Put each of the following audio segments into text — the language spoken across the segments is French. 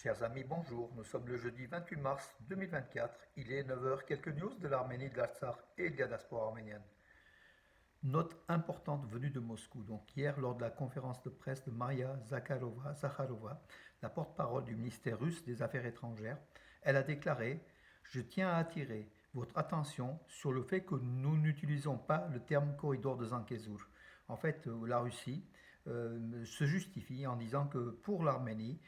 Chers amis, bonjour. Nous sommes le jeudi 28 mars 2024. Il est 9 heures. Quelques news de l'Arménie, de l'Artsakh et de la diaspora arménienne. Note importante venue de Moscou. Donc hier, lors de la conférence de presse de Maria Zakharova, la porte-parole du ministère russe des Affaires étrangères, elle a déclaré: Je tiens à attirer votre attention sur le fait que nous n'utilisons pas le terme corridor de Zangezur. En fait, la Russie se justifie en disant que pour l'Arménie,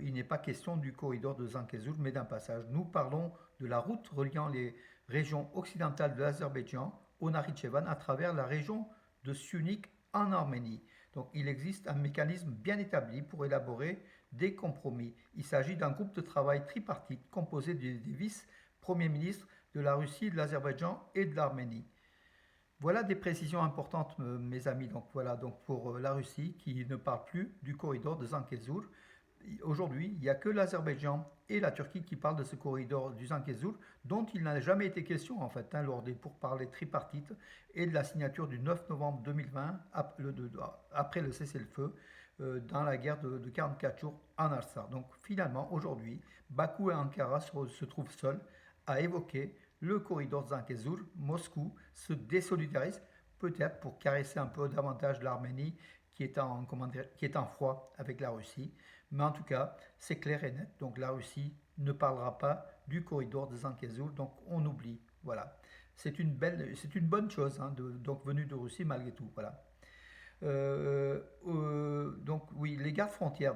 il n'est pas question du corridor de Zangezur, mais d'un passage. Nous parlons de la route reliant les régions occidentales de l'Azerbaïdjan au Nakhitchevan à travers la région de Syunik en Arménie. Donc il existe un mécanisme bien établi pour élaborer des compromis. Il s'agit d'un groupe de travail tripartite composé des vice-premiers ministres de la Russie, de l'Azerbaïdjan et de l'Arménie. Voilà des précisions importantes, mes amis. Donc voilà, donc pour la Russie qui ne parle plus du corridor de Zangezur. Aujourd'hui, il n'y a que l'Azerbaïdjan et la Turquie qui parlent de ce corridor du Zangezur, dont il n'a jamais été question en fait, lors des pourparlers tripartites et de la signature du 9 novembre 2020, après le cessez-le-feu, dans la guerre de 44 jours en Artsakh. Donc finalement, aujourd'hui, Bakou et Ankara se trouvent seuls à évoquer le corridor de Zangezur. Moscou se désolidarise, peut-être pour caresser un peu davantage l'Arménie qui est en froid avec la Russie. Mais en tout cas, c'est clair et net. Donc la Russie ne parlera pas du corridor de Zangezur, donc on oublie. Voilà. C'est une bonne chose, donc venue de Russie malgré tout. Voilà. Donc oui, les gardes frontières,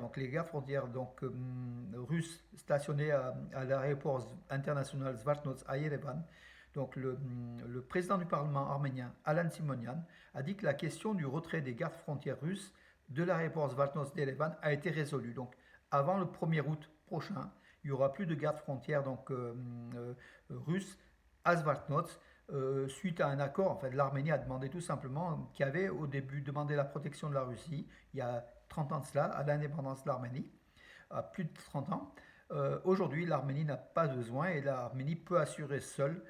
russes stationnés à l'aéroport international Zvartnots à Yerevan. Donc le président du Parlement arménien, Alan Simonian, a dit que la question du retrait des gardes frontières russes de l'aéroport Zvartnots d'Yerevan a été résolue. Donc avant le 1er août prochain, il n'y aura plus de gardes frontières russes à Zvartnots. Suite à un accord, en fait, l'Arménie a demandé tout simplement, qui avait au début demandé la protection de la Russie, il y a 30 ans de cela, à l'indépendance de l'Arménie, à plus de 30 ans. Aujourd'hui, l'Arménie n'a pas besoin et l'Arménie peut assurer seule,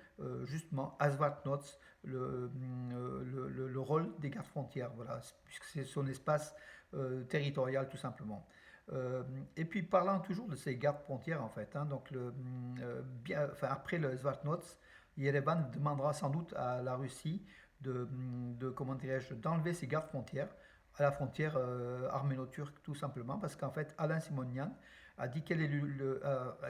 justement, à Zvartnots, le rôle des gardes frontières, voilà, puisque c'est son espace territorial tout simplement. Et puis parlant toujours de ces gardes frontières en fait, donc après le Zvartnots, Yerevan demandera sans doute à la Russie comment dirais-je, d'enlever ses gardes frontières à la frontière arméno-turque tout simplement parce qu'en fait Alain Simonian a dit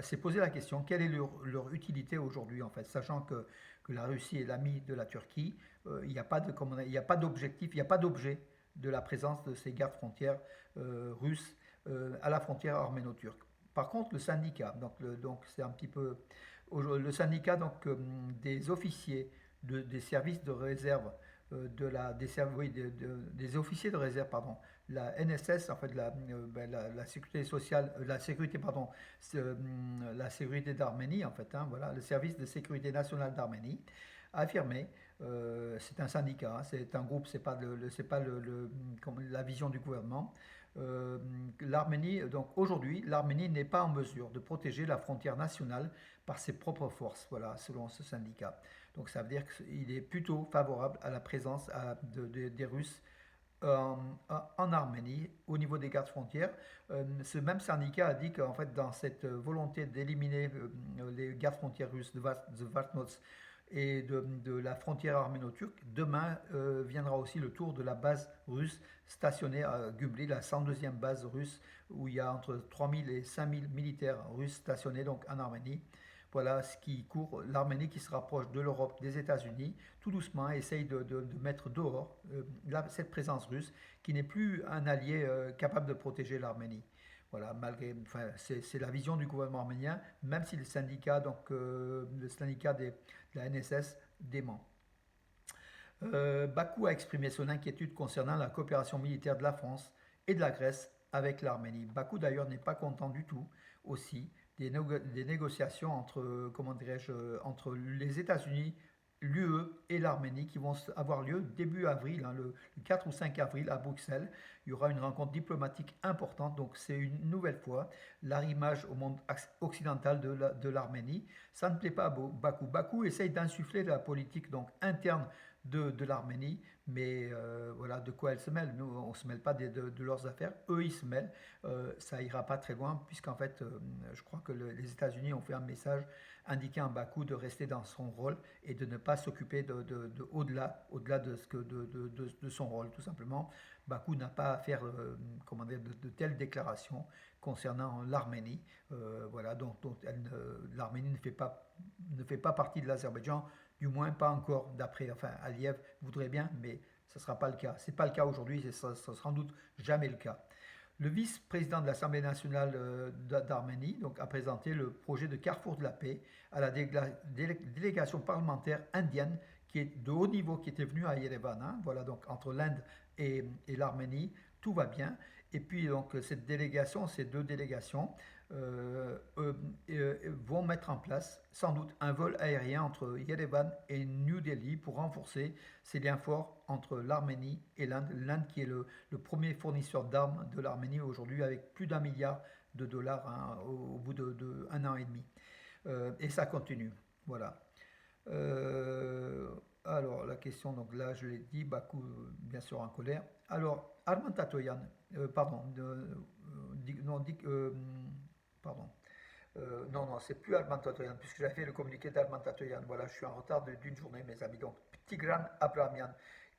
s'est posé la question quelle est leur utilité aujourd'hui en fait, sachant que la Russie est l'ami de la Turquie, il n'y a pas d'objectif, il n'y a pas d'objet de la présence de ces gardes frontières russes à la frontière arméno-turque. Par contre, le syndicat, donc c'est un petit peu le syndicat des officiers des services de réserve des officiers de réserve, pardon, la NSS, en fait, la sécurité sociale, la sécurité d'Arménie, en fait, voilà, le service de sécurité nationale d'Arménie, a affirmé, c'est un syndicat, c'est un groupe, c'est pas la vision du gouvernement. L'Arménie, donc aujourd'hui, l'Arménie n'est pas en mesure de protéger la frontière nationale par ses propres forces, voilà, selon ce syndicat. Donc ça veut dire qu'il est plutôt favorable à la présence des Russes en Arménie au niveau des gardes frontières. Ce même syndicat a dit qu'en fait dans cette volonté d'éliminer les gardes frontières russes de Vatnos et de la frontière arméno-turque, demain viendra aussi le tour de la base russe stationnée à Gubli, la 102e base russe, où il y a entre 3000 et 5000 militaires russes stationnés donc en Arménie. Voilà ce qui court, l'Arménie qui se rapproche de l'Europe, des États-Unis, tout doucement essaye de mettre dehors cette présence russe qui n'est plus un allié capable de protéger l'Arménie. Voilà, enfin, c'est la vision du gouvernement arménien, même si le syndicat de la NSS dément. Bakou a exprimé son inquiétude concernant la coopération militaire de la France et de la Grèce avec l'Arménie. Bakou d'ailleurs n'est pas content du tout aussi des négociations entre les États-Unis, l'UE et l'Arménie qui vont avoir lieu début avril, le 4 ou 5 avril à Bruxelles. Il y aura une rencontre diplomatique importante, donc c'est une nouvelle fois l'arrimage au monde occidental de l'Arménie. Ça ne plaît pas à Bakou. Bakou essaye d'insuffler de la politique donc interne de l'Arménie, mais voilà de quoi elle se mêle. Nous, on ne se mêle pas de leurs affaires, eux, ils se mêlent. Ça ira pas très loin, puisqu'en fait, je crois que les États-Unis ont fait un message indiquant à Bakou de rester dans son rôle et de ne pas s'occuper au-delà de son rôle, tout simplement. Bakou n'a pas à faire comment dire, de telles déclarations concernant l'Arménie. Voilà, donc l'Arménie ne fait pas partie de l'Azerbaïdjan, du moins pas encore, d'après, enfin, Aliyev voudrait bien, mais ce ne sera pas le cas. Ce n'est pas le cas aujourd'hui, ce sera sans doute jamais le cas. Le vice-président de l'Assemblée nationale d'Arménie donc, a présenté le projet de Carrefour de la paix à la délégation parlementaire indienne qui est de haut niveau qui était venue à Yerevan. Hein. Voilà, donc entre l'Inde et l'Arménie, tout va bien. Et puis donc cette délégation, ces deux délégations vont mettre en place sans doute un vol aérien entre Yerevan et New Delhi pour renforcer ces liens forts entre l'Arménie et l'Inde. L'Inde qui est le premier fournisseur d'armes de l'Arménie aujourd'hui avec plus d'1 milliard de dollars hein, au bout de 1 an et demi. Et ça continue. Voilà. Alors, la question, donc là, je l'ai dit, Bakou, bien sûr, en colère. Alors, Arman Tatoyan, pardon, non, pardon. Non, c'est plus Arman Tatoyan, puisque j'avais fait le communiqué d'Arman Tatoyan. Voilà, je suis en retard d'une journée, mes amis. Donc, Tigran Abramian,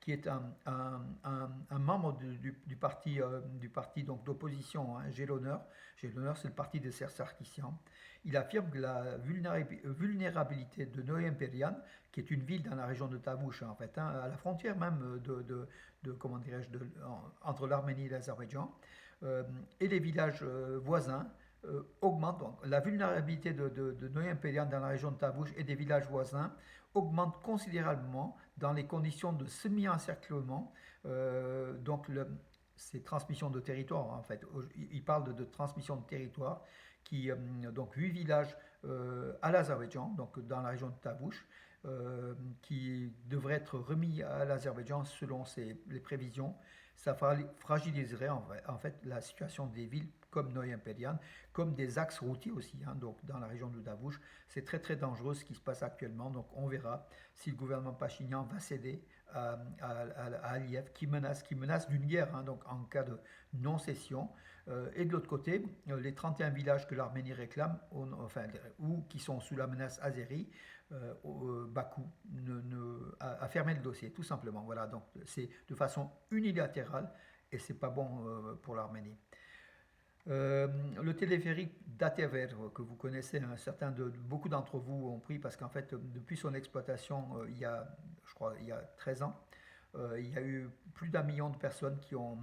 qui est un membre du parti donc d'opposition, hein, J'ai l'honneur. J'ai l'honneur, c'est le parti de Serge Sarkissian. Il affirme que la vulnérabilité de Noyen Perian, qui est une ville dans la région de Tavush, en fait, hein, à la frontière même comment dirais-je, entre l'Arménie et l'Azerbaïdjan, et les villages voisins, augmente. Donc, la vulnérabilité de Noyen Perian dans la région de Tavush et des villages voisins augmente considérablement dans les conditions de semi-encerclement. Donc, ces transmissions de territoire, en fait. Il parle de transmission de territoire qui, donc 8 villages à l'Azerbaïdjan, donc dans la région de Tavush, qui devraient être remis à l'Azerbaïdjan selon les prévisions. Ça fragiliserait en fait la situation des villes comme Noyen Perian, comme des axes routiers aussi, hein, donc dans la région de Tavush. C'est très très dangereux ce qui se passe actuellement, donc on verra si le gouvernement Pachinian va céder à Aliyev qui menace d'une guerre, hein, donc en cas de non-cession. Et de l'autre côté, les 31 villages que l'Arménie réclame, enfin, ou qui sont sous la menace azérie, Bakou a fermé le dossier, tout simplement. Voilà, donc c'est de façon unilatérale et c'est pas bon pour l'Arménie. Le téléphérique d'Atever, que vous connaissez, hein, beaucoup d'entre vous ont pris parce qu'en fait, depuis son exploitation, je crois, il y a 13 ans, il y a eu plus d'1 million de personnes qui ont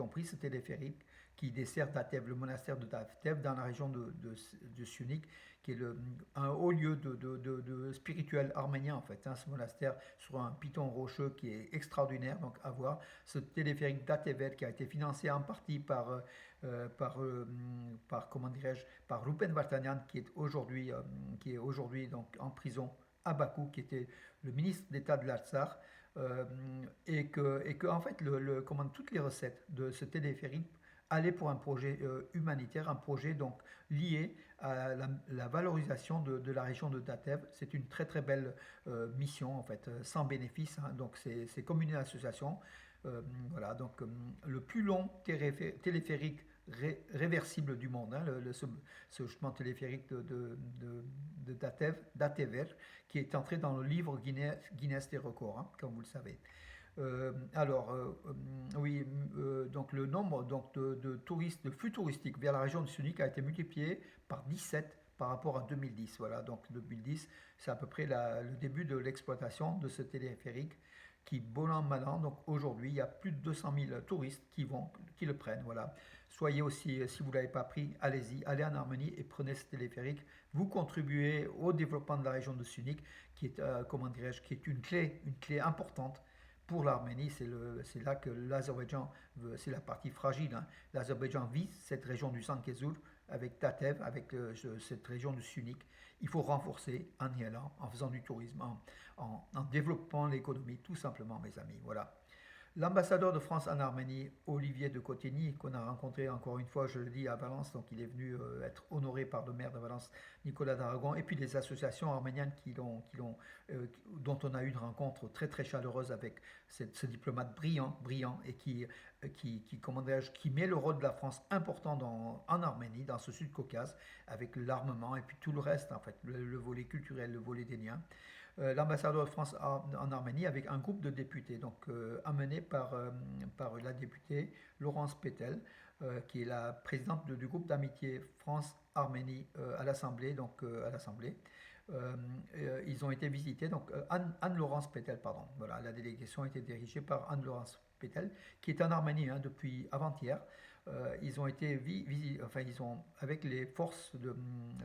pris ce téléphérique qui dessert Datev, le monastère de Datev dans la région de Sunik, qui est un haut lieu de spirituel arménien en fait. Hein, ce monastère sur un piton rocheux qui est extraordinaire, donc à voir. Ce téléphérique Datever qui a été financé en partie comment dirais-je, par Rupen Vartanian qui est aujourd'hui donc en prison à Bakou, qui était le ministre d'État de l'Artsakh, et que en fait toutes les recettes de ce téléphérique allaient pour un projet humanitaire, un projet donc lié à la valorisation de la région de Datev. C'est une très très belle mission en fait, sans bénéfice, hein, donc c'est comme une association. Voilà, donc le plus long téléphérique réversible du monde, hein, ce chemin téléphérique de Datever, qui est entré dans le livre Guinness des records, hein, comme vous le savez. Oui, donc le nombre donc, de touristes, de flux touristiques vers la région de Sunik a été multiplié par 17 par rapport à 2010. Voilà, donc 2010, c'est à peu près le début de l'exploitation de ce téléphérique qui, bon an, mal an, donc aujourd'hui, il y a plus de 200 000 touristes qui le prennent. Voilà. Soyez aussi, si vous ne l'avez pas pris, allez-y, allez en Arménie et prenez ce téléphérique. Vous contribuez au développement de la région de Sunik, qui est, comment dirais-je, qui est une clé importante pour l'Arménie. C'est là que l'Azerbaïdjan, c'est la partie fragile, hein. L'Azerbaïdjan vise cette région du Sankezur avec Tatev, avec cette région du Sunik. Il faut renforcer en y allant, en faisant du tourisme, en développant l'économie, tout simplement, mes amis. Voilà. L'ambassadeur de France en Arménie, Olivier de Cotigny, qu'on a rencontré encore une fois, je le dis, à Valence, donc il est venu être honoré par le maire de Valence, Nicolas d'Aragon, et puis les associations arméniennes dont on a eu une rencontre très très chaleureuse avec ce diplomate brillant, et comment dirais-je, qui met le rôle de la France important en Arménie, dans ce Sud-Caucase, avec l'armement et puis tout le reste, en fait, le volet culturel, le volet des liens. L'ambassadeur de France en Arménie avec un groupe de députés, donc amené par la députée Laurence Pétel, qui est la présidente du groupe d'amitié France-Arménie à l'Assemblée. Ils ont été visités, donc Anne-Laurence Pétel, pardon. Voilà, la délégation a été dirigée par Anne-Laurence Pétel, qui est en Arménie depuis avant-hier. Ils ont été avec les forces,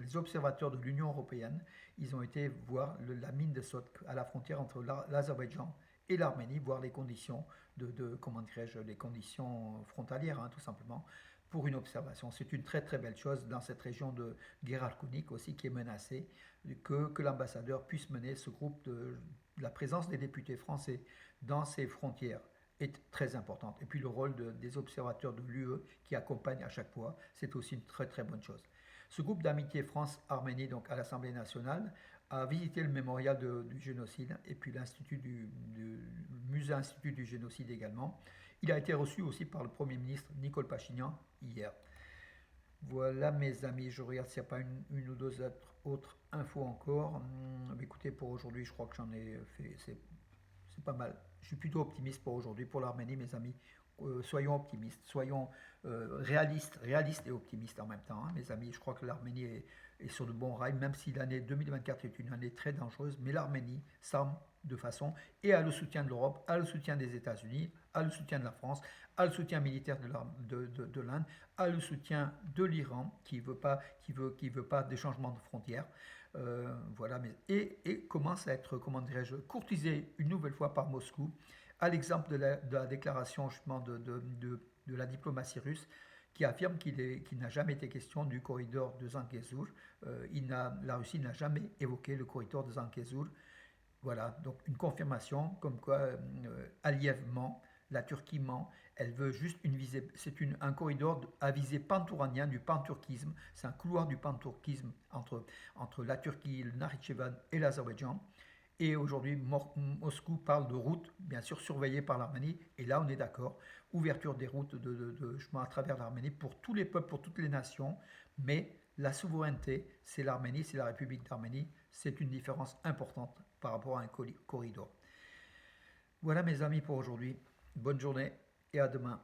les observateurs de l'Union européenne, ils ont été voir la mine de Sotk à la frontière entre l'Azerbaïdjan et l'Arménie, voir les conditions comment dirais-je, les conditions frontalières, hein, tout simplement, pour une observation. C'est une très très belle chose dans cette région de Geralkunik aussi qui est menacée, que l'ambassadeur puisse mener ce groupe la présence des députés français dans ces frontières est très importante. Et puis le rôle des observateurs de l'UE qui accompagnent à chaque fois, c'est aussi une très très bonne chose. Ce groupe d'amitié France-Arménie, donc à l'Assemblée nationale, a visité le mémorial du génocide et puis le musée institut du génocide également. Il a été reçu aussi par le Premier ministre Nicole Pachinian hier. Voilà mes amis, je regarde s'il n'y a pas une ou deux autres infos encore. Écoutez, pour aujourd'hui, je crois que j'en ai fait, c'est pas mal. Je suis plutôt optimiste pour aujourd'hui, pour l'Arménie, mes amis. Soyons optimistes, soyons réalistes et optimistes en même temps, hein, mes amis. Je crois que l'Arménie est sur de bons rails, même si l'année 2024 est une année très dangereuse, mais l'Arménie s'arme de façon et a le soutien de l'Europe, a le soutien des États-Unis, a le soutien de la France, a le soutien militaire de l'Inde, a le soutien de l'Iran qui veut pas des changements de frontières. Voilà, et commence à être, comment dirais-je, courtisé une nouvelle fois par Moscou, à l'exemple de la déclaration justement de la diplomatie russe qui affirme qu'il n'a jamais été question du corridor de Zangezur. La Russie n'a jamais évoqué le corridor de Zangezur. Voilà, donc une confirmation comme quoi Aliyev ment, la Turquie ment, elle veut juste une visée, un corridor à visée pantouranien du panturquisme, c'est un couloir du panturquisme entre la Turquie, le Nakhitchevan et l'Azerbaïdjan. Et aujourd'hui, Moscou parle de routes, bien sûr surveillées par l'Arménie, et là on est d'accord, ouverture des routes à travers l'Arménie pour tous les peuples, pour toutes les nations, mais la souveraineté, c'est l'Arménie, c'est la République d'Arménie, c'est une différence importante par rapport à un corridor. Voilà mes amis pour aujourd'hui, bonne journée et à demain.